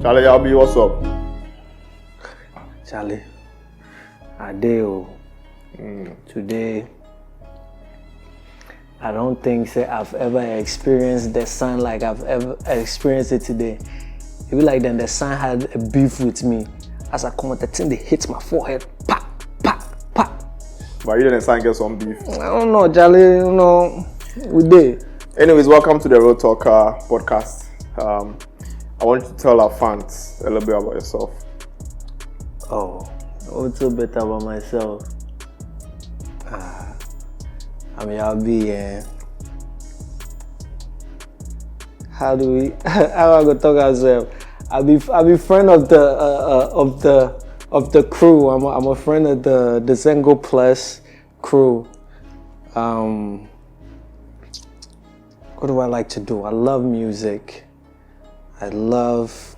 Charlie, Yaw B, what's up? Charlie, Adeo. Today, I don't think I've ever experienced the sun like I've ever experienced it today. It be like then the sun had a beef with me. As I come out, the thing they hit my forehead. Pa, pa, pa. But you didn't sign get some beef. I don't know, Charlie. You know, we did. Anyways, welcome to the Road Talker podcast. I want you to tell our fans a little bit about yourself. Oh, a little bit about myself. I'm Yaw B, and how I go talk ourselves? I be friend of the crew. I'm a friend of the Zengo Plus crew. What do I like to do? I love music. I love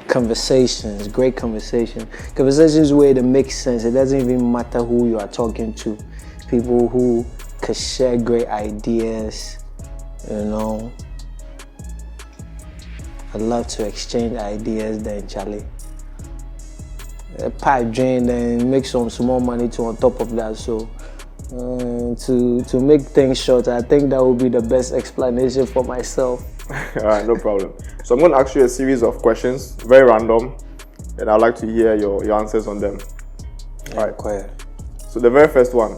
conversations, great conversations. Conversations where it makes sense. It doesn't even matter who you are talking to. People who could share great ideas, you know. I love to exchange ideas then, Charlie. A pipe drain, then make some small money too on top of that. So to make things short, I think that would be the best explanation for myself. All right, no problem. So I'm going to ask you a series of questions, very random, and I'd like to hear your answers on them. Yeah, all right, quiet. So the very first one,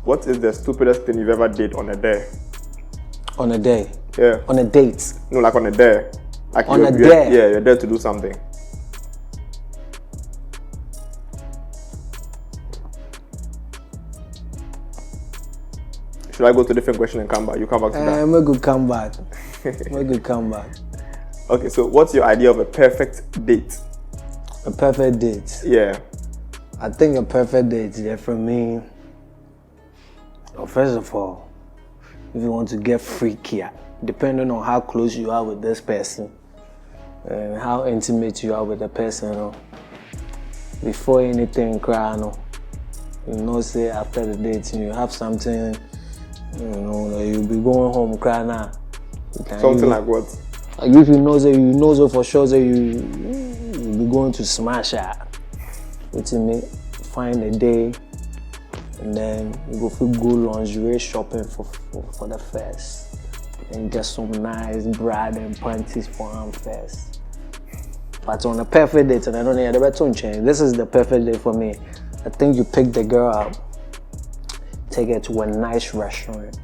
what is the stupidest thing you've ever did on a day? On a day? Yeah. On a date? No, like on a day. Like on a day? Yeah, you're there to do something. Should I go to a different question and come back? You come back to that? I'm a good comeback. Okay, so what's your idea of a perfect date? A perfect date? Yeah. I think a perfect date, yeah, for me, well, first of all, if you want to get freakier, depending on how close you are with this person and how intimate you are with the person, you know, before anything cry, say after the date, you have something, you'll be going home cry now. Something like what? Like if you know for sure that you'll be going to smash out. With me, find a day, and then you go lingerie shopping for the first, and get some nice bride and panties for him first. But on a perfect date, and I don't know the better change. This is the perfect day for me. I think you pick the girl up, take her to a nice restaurant.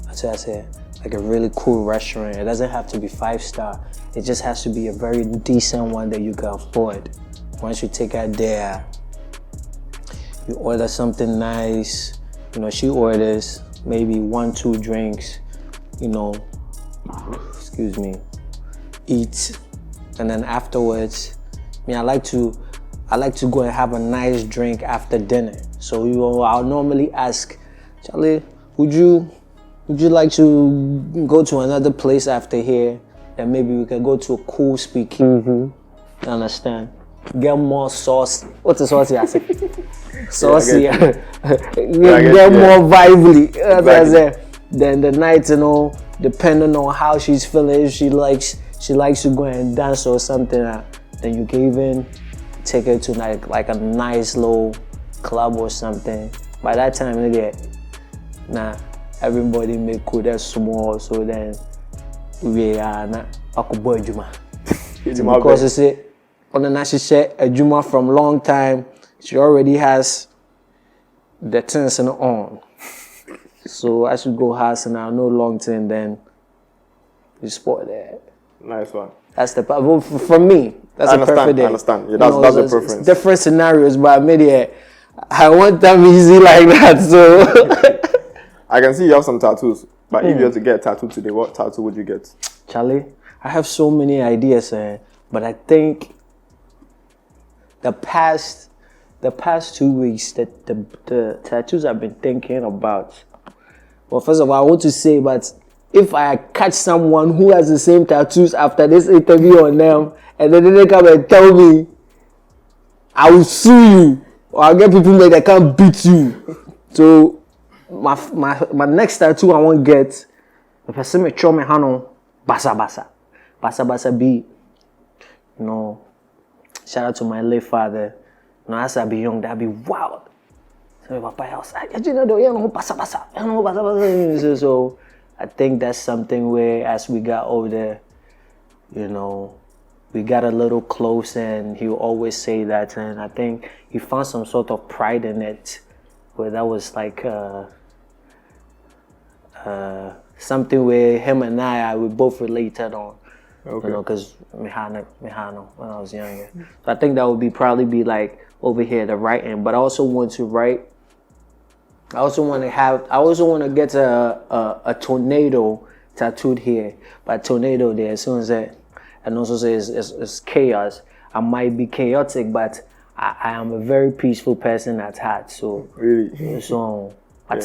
I say, like a really cool restaurant. It doesn't have to be 5-star. It just has to be a very decent one that you can afford. Once you take her there, you order something nice. She orders maybe 1-2 drinks. Eat, and then afterwards, I like to go and have a nice drink after dinner. So I'll normally ask, Charlie, would you like to go to another place after here? And maybe we can go to a cool speakeasy. You understand? Get more sauce. What's the sauce I say? Saucy. Get more lively. Exactly. Then the night, depending on how she's feeling, if she likes to go and dance or something, then you can even take her to like a nice little club or something. By that time, everybody make cool, that's small, so then we are not Akubo Juma. Because you see, on the national share a Juma from long time, she already has the things on. So I should go house and I know long term, then you spot that. Nice one. That's the for me. That's a perfect day. I understand. Yeah, that's the preference. Different scenarios, but I made it. I want them easy like that. So I can see you have some tattoos. But if you were to get a tattoo today, what tattoo would you get? Charlie, I have so many ideas, but I think the past 2 weeks that the tattoos I've been thinking about. Well, first of all, I want to say, but if I catch someone who has the same tattoos after this interview on them, and then they come and tell me, I will sue you, or I'll get people that can't beat you. So my next tattoo I want to get, the person may show me basa. Basa Basa beat. You know, shout out to my late father. You know, as I be young, that'd be wild. So my papa was like, so I think that's something where as we got older, you know, we got a little close and he would always say that, and I think he found some sort of pride in it, where that was like something where him and we both related on. Okay. You know, because Mihano, when I was younger. So I think that would probably be like over here, the right end. But I also want to write. I also want to get a tornado tattooed here. But tornado there, as soon as that, and also say it's chaos. I might be chaotic, but I am a very peaceful person at heart. So really, so but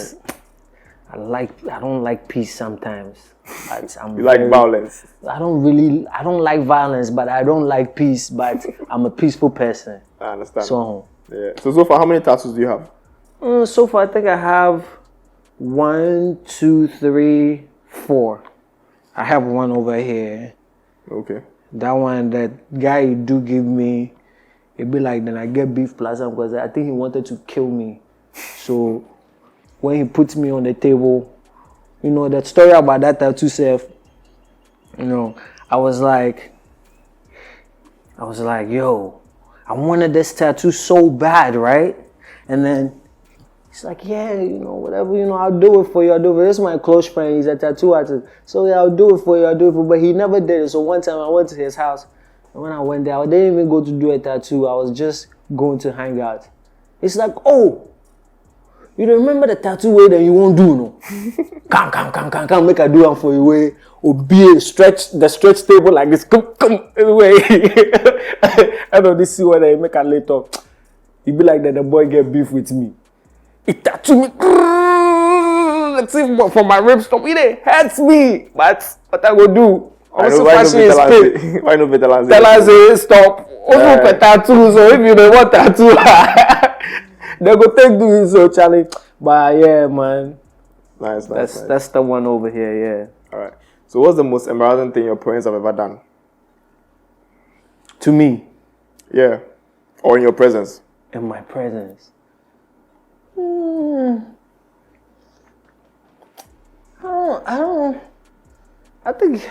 I don't like peace sometimes. But you like violence? I don't like violence, but I don't like peace. But I'm a peaceful person. I understand. So So far, how many tattoos do you have? So far, I think I have 1, 2, 3, 4. I have one over here. Okay. That one, that guy you do give me, it be like then I get beef plaza because I think he wanted to kill me. So when he puts me on the table, you know that story about that tattoo self. You know, I was like, yo, I wanted this tattoo so bad, right? And then he's like, yeah, you know, whatever, you know, I'll do it for you. This is my close friend. He's a tattoo artist. So yeah, I'll do it for you. But he never did it. So one time I went to his house. And when I went there, I didn't even go to do a tattoo. I was just going to hang out. It's like, oh, you don't remember the tattoo way that you won't do, no? Come, make I do one for you way. Or be the stretch table like this. Come, anyway. I know this is what I make a later. It be like that the boy get beef with me. It tattoo me. Let's see for my ribs stop. It hurts me. But what I go do? Also, why no better lance? Tell us stop. Also for tattoo. So if you don't want tattoo, they go take do it. So Charlie. But yeah, man. Nice. That's the one over here. Yeah. All right. So what's the most embarrassing thing your parents have ever done? To me. Yeah. Or in your presence. In my presence. I think.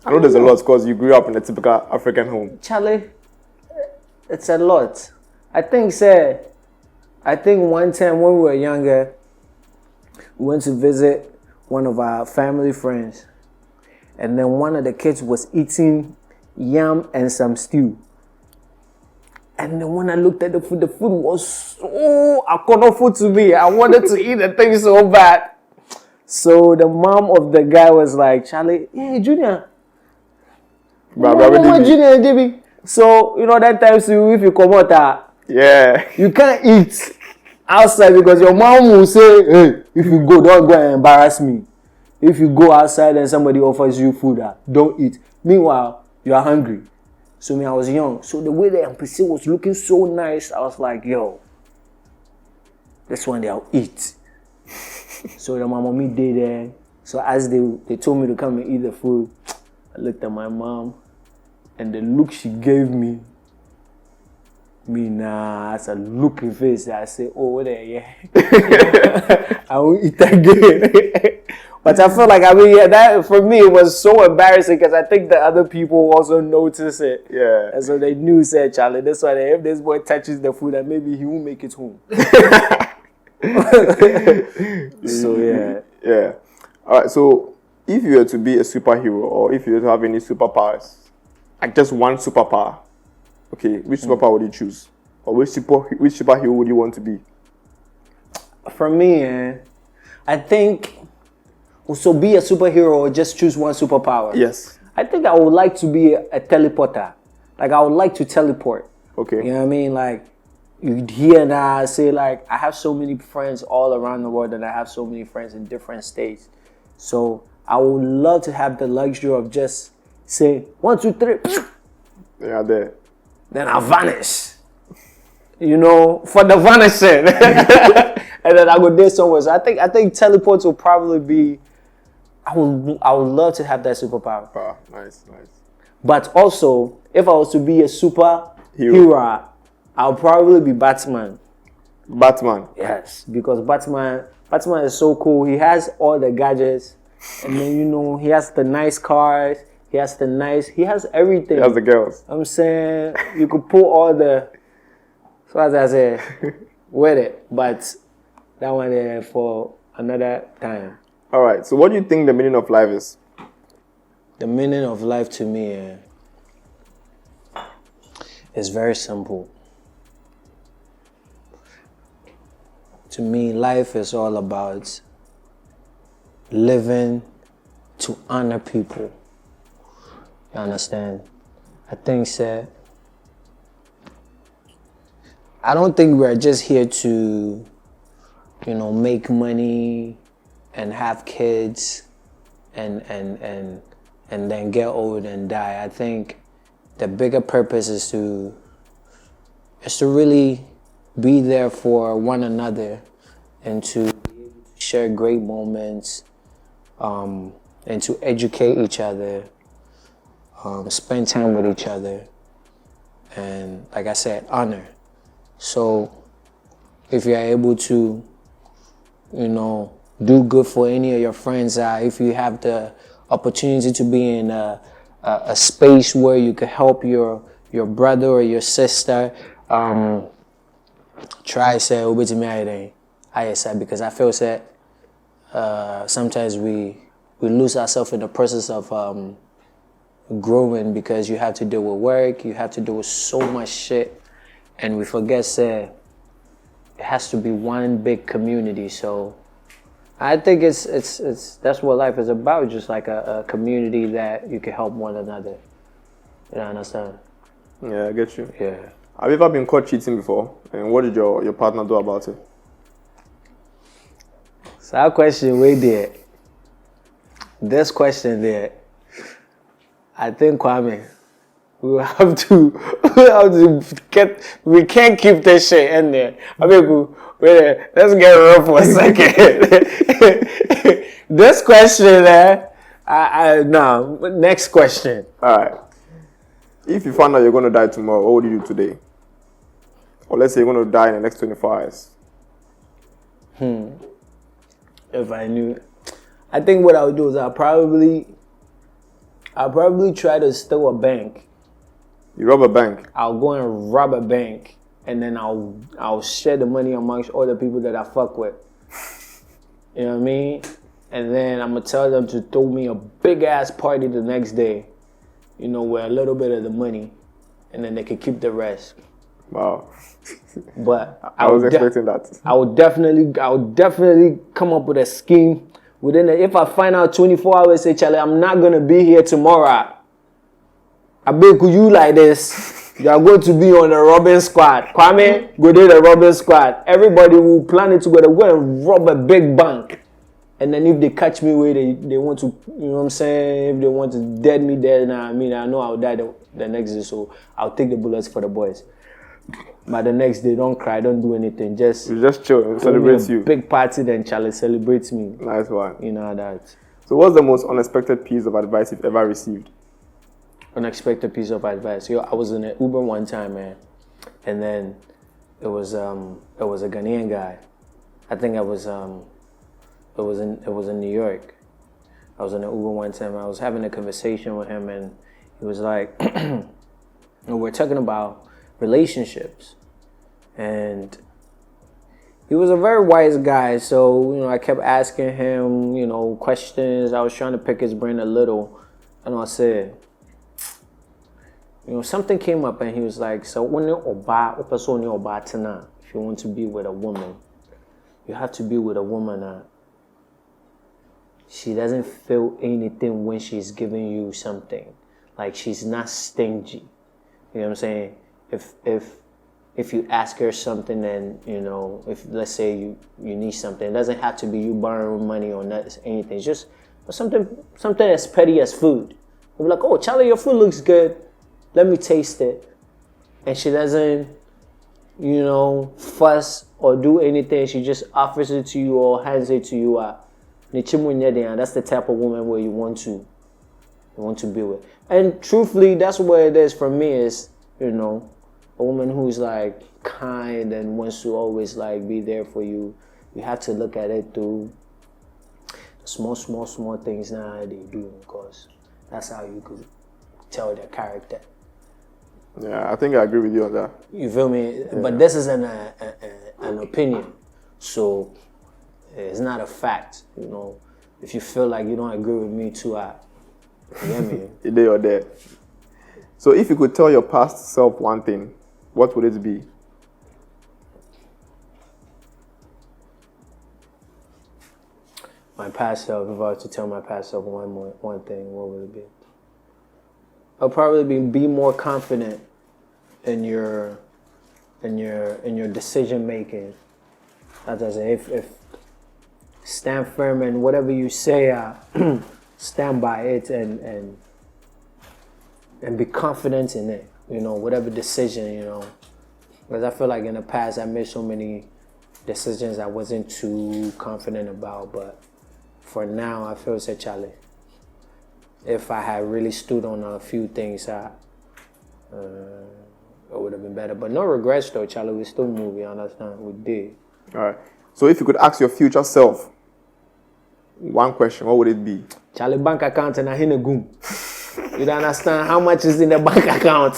I know there's a lot because you grew up in a typical African home. Charlie, it's a lot. I think one time when we were younger, we went to visit one of our family friends. And then one of the kids was eating yam and some stew. And then when I looked at the food was so food to me. I wanted to eat the thing so bad. So the mom of the guy was like, Charlie, hey, Junior. Junior, Debbie. So, you know, that time if you come out, you can't eat outside because your mom will say, hey, if you go, don't go and embarrass me. If you go outside and somebody offers you food, don't eat. Meanwhile, you are hungry. So I was young. So the way the NPC was looking so nice, I was like, yo, this one I'll eat. So my mommy did there. So as they told me to come and eat the food, I looked at my mom and the look she gave me, as a looking face, I said, oh, there, yeah. I won't eat again. But I feel like, that for me, it was so embarrassing because I think the other people also noticed it. Yeah. And so they knew, said, Charlie, that's why if this boy touches the food, then maybe he won't make it home. So, yeah. Yeah. All right. So, if you were to be a superhero or if you were to have any superpowers, like just one superpower, okay, which superpower would you choose? Or which superhero would you want to be? For me, I think... So be a superhero or just choose one superpower? Yes. I think I would like to be a teleporter. Like I would like to teleport. Okay. You know what I mean? Like you hear now say like I have so many friends all around the world and I have so many friends in different states. So I would love to have the luxury of just say 1, 2, 3. They are there. Then I vanish. You know, for the vanishing. And then I go there somewhere. So I think teleports will probably be I would love to have that superpower. Ah, nice. But also, if I was to be a hero, I'll probably be Batman. Batman. Yes, because Batman is so cool. He has all the gadgets, and then he has the nice cars. He has everything. He has the girls. I'm saying you could pull all the. So as I said, with it, but that one there for another time. All right. So, what do you think the meaning of life is? The meaning of life to me is very simple. To me, life is all about living to honor people. You understand? I don't think we're just here to, make money and have kids and then get old and die. I think the bigger purpose is to really be there for one another and to share great moments and to educate each other, spend time with each other, and like I said, honor. So if you're able to, do good for any of your friends, if you have the opportunity to be in a space where you could help your brother or your sister, try say I said, because I feel that sometimes we lose ourselves in the process of growing, because you have to deal with work, you have to deal with so much shit, and we forget it has to be one big community. So I think it's that's what life is about, just like a community that you can help one another. You understand? Yeah, I get you. Yeah. Have you ever been caught cheating before? And what did your partner do about it? So that question way there. This question there, I think, Kwame, we can't keep this shit in there. Abeku, wait, let's get real for a second. This question there, no, next question. All right. If you found out you're going to die tomorrow, what would you do today? Or let's say you're going to die in the next 24 hours. If I knew, I think what I would do is I'll probably try to steal a bank. You rob a bank? I'll go and rob a bank, and then I'll share the money amongst all the people that I fuck with. You know what I mean? And then I'm gonna tell them to throw me a big ass party the next day, with a little bit of the money, and then they can keep the rest. Wow. But I was expecting that. I would definitely come up with a scheme if I find out 24 hours, say, Charlie, I'm not gonna be here tomorrow. Abeku, you like this, you are going to be on the robbing squad. Kwame, go to the robbing squad. Everybody will plan it together. Go and rob a big bank. And then if they catch me where they want to, you know what I'm saying? If they want to dead me dead, I know I'll die the next day. So I'll take the bullets for the boys. But the next day, don't cry, don't do anything. You just chill and celebrate you. Big party, then Charlie celebrates me. Nice one. You know that. So what's the most unexpected piece of advice you've ever received? Unexpected piece of advice. I was in an Uber one time, man, and then it was a Ghanaian guy. I think it was in New York. I was in an Uber one time. I was having a conversation with him, and he was like, we're talking about relationships, and he was a very wise guy. So I kept asking him questions. I was trying to pick his brain a little, and I said, something came up, and he was like, so when if you want to be with a woman, you have to be with a woman she doesn't feel anything when she's giving you something. Like, she's not stingy. You know what I'm saying? If you ask her something, and if let's say you need something, it doesn't have to be you borrowing money or not anything. It's just something as petty as food. You'll be like, oh, Charlie, your food looks good. Let me taste it. And she doesn't, fuss or do anything. She just offers it to you or hands it to you. That's the type of woman where you want to be with. And truthfully, that's where it is for me. Is a woman who's like kind and wants to always like be there for you. You have to look at it through small things now they do, because that's how you could tell their character. Yeah, I think I agree with you on that. You feel me? Yeah. But this is an opinion, so it's not a fact. If you feel like you don't agree with me too, you hear me? There or there. So if you could tell your past self one thing, what would it be? My past self, if I was to tell my past self one thing, what would it be? I'll probably be more confident in your decision making. As I say, if stand firm and whatever you say, stand by it and be confident in it. Whatever decision, because I feel like in the past I made so many decisions I wasn't too confident about, but for now I feel say, Charlie, if I had really stood on a few things, it would have been better. But no regrets though, Charlie. We still move, you understand? We did. All right. So if you could ask your future self one question, what would it be? Charlie, bank account and I hit a goom. You don't understand how much is in the bank account.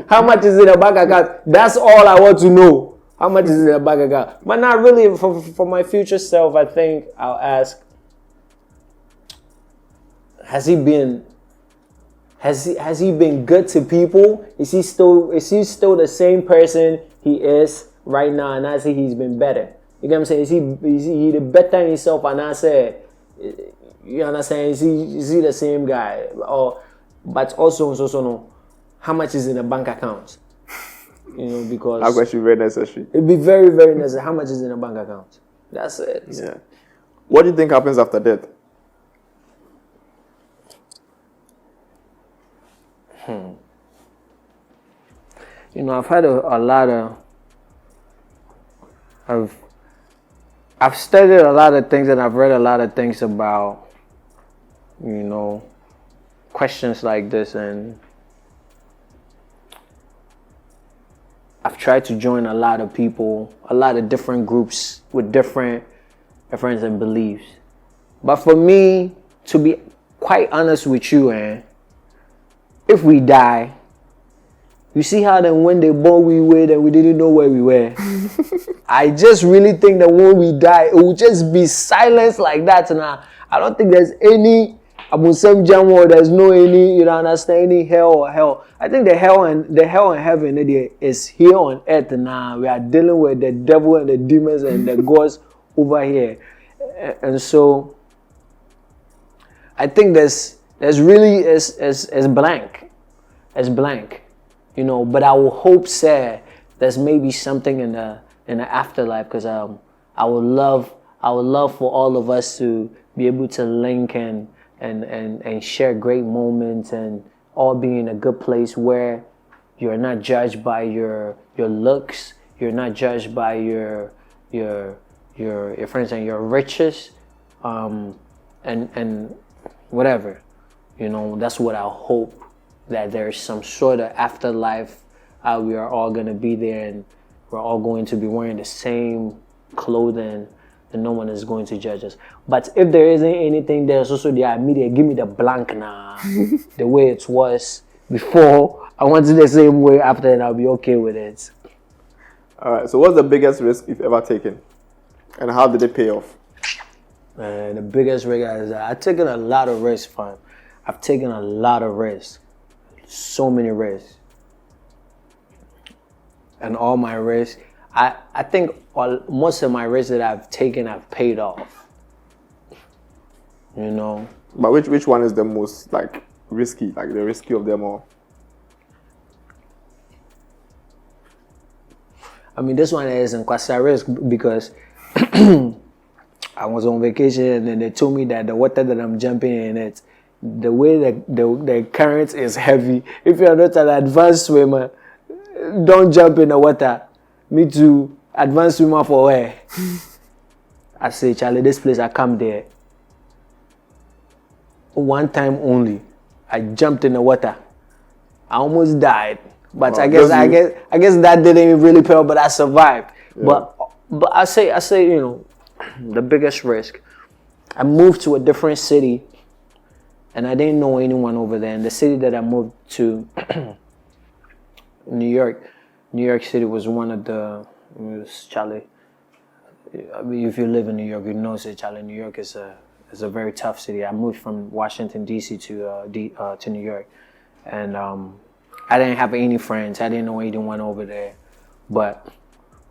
How much is in the bank account? That's all I want to know. How much is in the bank account? But not really. For my future self, I think I'll ask, has he been good to people? Is he still the same person he is right now? And I say he's been better. You get what I'm saying? Is he the better himself? And I say, you understand? Is he the same guy? But also no. How much is in the bank account? Because that question is very necessary. It'd be very, very necessary. How much is in a bank account? That's it. Yeah. What do you think happens after death? I've had a lot of. I've studied a lot of things and I've read a lot of things about, questions like this, and I've tried to join a lot of people, a lot of different groups with different preferences and beliefs. But for me, to be quite honest with you, if we die, you see how then when they born we were and we didn't know where we were. I just really think that when we die, it will just be silence like that. And I don't think there's any there's no any, any hell or hell. I think the hell and heaven is here on earth now. We are dealing with the devil and the demons and the gods over here. And so I think there's really is blank. It's blank. But I will hope, sir, there's maybe something in the afterlife, because I would love for all of us to be able to link and share great moments and all be in a good place where you're not judged by your looks, you're not judged by your friends and your riches, and whatever. That's what I hope, that there's some sort of afterlife. We are all gonna be there and we're all going to be wearing the same clothing, and no one is going to judge us. But if there isn't anything, there's also the immediate, give me the blank now. The way it was before, I want it the same way after, and I'll be okay with it. All right, so what's the biggest risk you've ever taken? And how did it pay off? The biggest risk is that I've taken a lot of risks, fam. I've taken a lot of risks. So many risks. And all my risks, I think most of my risks that I've taken have paid off. But which one is the most risky, the risky of them all? I mean, this one isn't quite a risk because I was on vacation and then they told me that the water that I'm jumping in, the way that the current is heavy. If you're not an advanced swimmer, don't jump in the water. Me too. Advanced swimmer for where? I say, Charlie, this place, I come there. One time only. I jumped in the water. I almost died. But I guess that didn't really pay off, but I survived. Yeah. But I say, you know, the biggest risk. I moved to a different city and I didn't know anyone over there. And the city that I moved to, New York City was one of the, Charlie, I mean, if you live in New York, you know, say, Charlie, New York is a very tough city. I moved from Washington, D.C. to New York. And I didn't have any friends. I didn't know anyone over there. But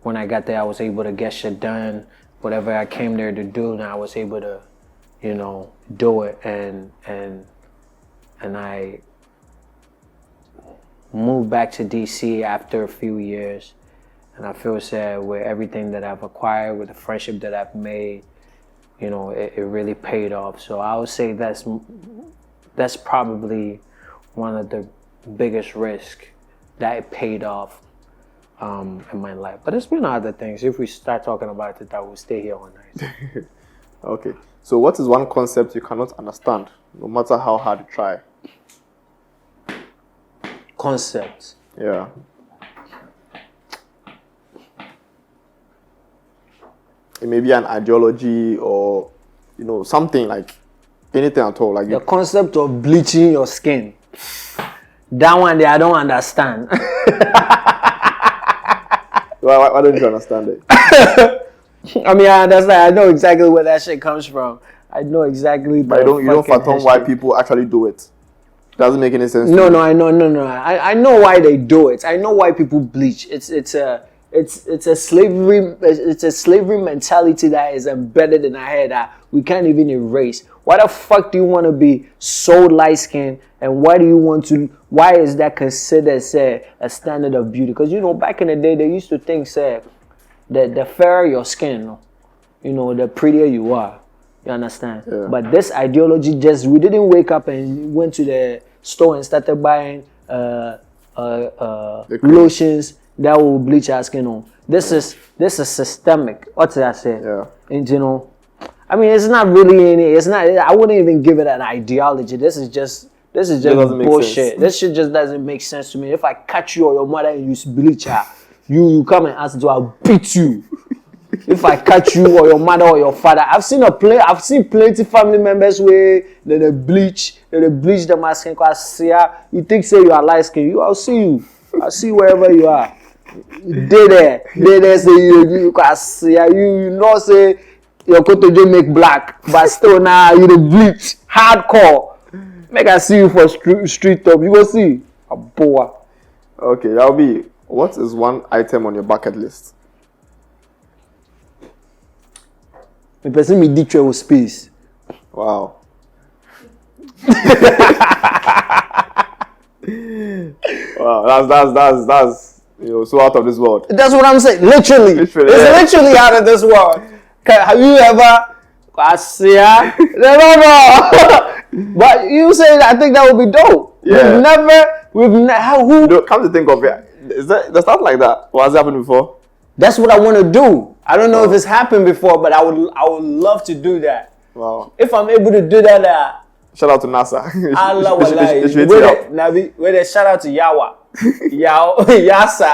when I got there, I was able to get shit done. Whatever I came there to do, and I was able to, you know, do it. And I moved back to D.C. after a few years. And I feel sad with everything that I've acquired, with the friendship that I've made. You know, it really paid off. So I would say that's probably one of the biggest risks that it paid off in my life. But there's been other things. If we start talking about it, I will stay here all night. Okay. So what is one concept you cannot understand, no matter how hard you try? Concepts. Yeah. It may be an ideology or, you know, something like anything at all. Like the concept of bleaching your skin. That one there, I don't understand. Why don't you understand it? I mean, I understand. I know exactly where that shit comes from. I know exactly. But you don't fathom why people actually do it. Doesn't make any sense. No, I know. I know why they do it. I know why people bleach. It's a slavery mentality that is embedded in our head that we can't even erase. Why the fuck do you want to be so light skinned, and why is that considered, say, a standard of beauty? Because, you know, back in the day they used to think, say, that the fairer your skin, you know, the prettier you are. You understand? Yeah. But this ideology we didn't wake up and went to the store and started buying lotions that will bleach our skin on. This is systemic. What did I say? Yeah. And, you know, I mean, it's not really I wouldn't even give it an ideology. This is just bullshit. This shit just doesn't make sense to me. If I catch you or your mother and you bleach her, you come and ask, I'll beat you. If I catch you or your mother or your father, I've seen plenty family members where they bleach the skin. Cause you think, say, you are light skin, I'll see you. I'll see you wherever you are. They there say you know, say your coat make black, but still now you the bleach hardcore. Make I see you for street top. You go see a boa. Okay, Yaw B, what is one item on your bucket list? The person me dictate with space. Wow. Wow, that's you know, so out of this world. That's what I'm saying. Literally. It's literally out of this world. Have you ever? But you say I think that would be dope. Yeah. Who? Come to think of it, does that like that? What has happened before? That's what I want to do. I don't know if it's happened before, but I would love to do that. Wow. If I'm able to do that, shout out to NASA. Allah wallahi. Where they shout out to Yawa. Yaw, Yasa,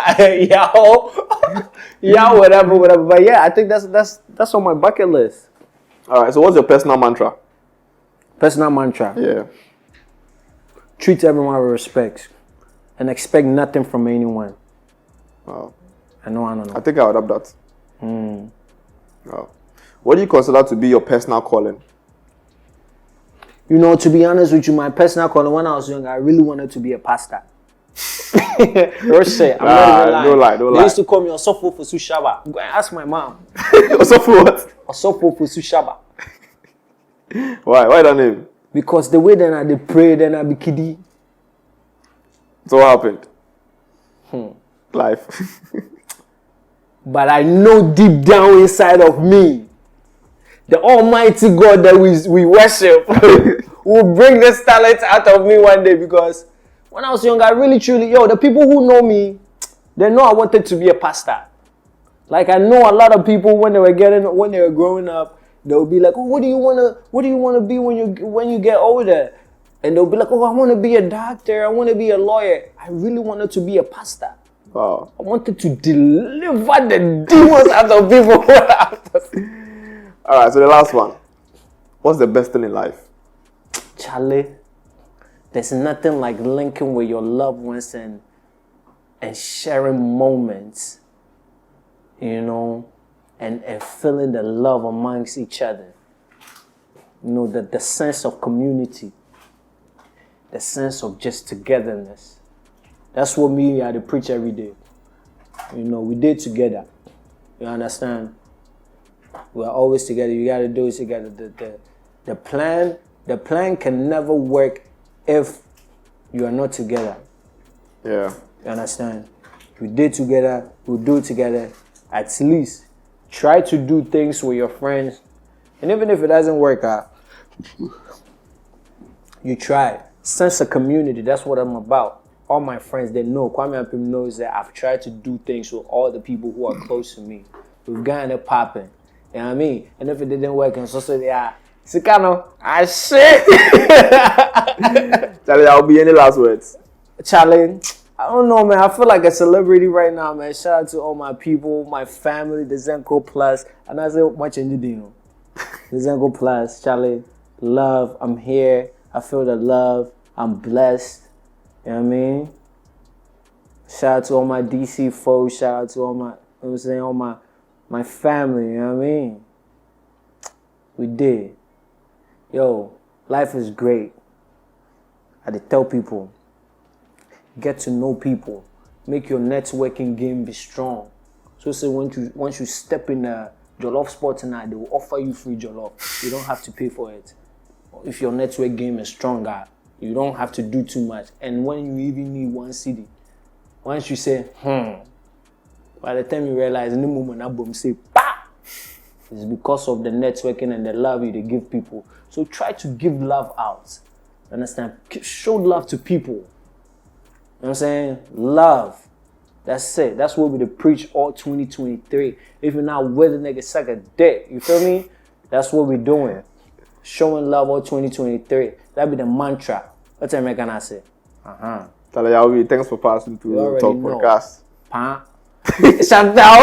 Yaw, whatever. But yeah, I think that's on my bucket list. All right. So what's your personal mantra? Personal mantra. Yeah. Treat everyone with respect and expect nothing from anyone. Wow. I don't know. I think I would have that. Wow. What do you consider to be your personal calling? You know, to be honest with you, my personal calling, when I was young, I really wanted to be a pastor. Roche, I'm not even lying. They used to call me Osofo for Sushaba. Go and ask my mom. Osofo what? Osofo for Sushaba. Why that name? Because the way then they pray, then I be kiddie. So what happened? Life. But I know deep down inside of me, the Almighty God that we worship will bring this talent out of me one day. Because when I was young, I really truly, the people who know me, they know I wanted to be a pastor. Like I know a lot of people when they were growing up, they'll be like, "Oh, what do you wanna be when you get older?" And they'll be like, "Oh, I want to be a doctor. I want to be a lawyer. I really wanted to be a pastor. Wow. I wanted to deliver the demons out of people." All right, so the last one. What's the best thing in life? Charlie, there's nothing like linking with your loved ones and sharing moments, you know, and feeling the love amongst each other. You know, the sense of community, the sense of just togetherness. That's what me I preach every day. You know, we did together. You understand? We're always together. You gotta do it together. The plan can never work if you are not together. Yeah. You understand? We did together, we'll do it together. At least try to do things with your friends. And even if it doesn't work out, you try. Sense of community, that's what I'm about. All my friends, they know. Kwame Apim knows that I've tried to do things with all the people who are close to me. We've gotten it popping. You know what I mean? And if it didn't work, and so they are, Sikano, I shit. Charlie, I'll be any last words. Charlie, I don't know, man. I feel like a celebrity right now, man. Shout out to all my people, my family, the Zenko Plus. And I say much in the deal. The Zenko Plus, Charlie, love, I'm here. I feel the love. I'm blessed. You know what I mean? Shout out to all my DC folks. Shout out to all my, you know what I'm saying, all my family, you know what I mean? We did. Yo, life is great. I had to tell people, get to know people. Make your networking game be strong. So say once you step in a jollof spot tonight, they will offer you free jollof. You don't have to pay for it. If your network game is stronger, you don't have to do too much. And when you even need one city, once you say, by the time you realize, in the moment, I boom, say, bah! It's because of the networking and the love you give people. So try to give love out. Understand? Show love to people. You know what I'm saying? Love. That's it. That's what we preach all 2023. If you're not with a nigga, suck a dick. You feel me? That's what we're doing. Showing love all 2023. That be the mantra. What time can I say? Charlie, Yaw B, thanks for passing to the Talk Podcast. Shut down,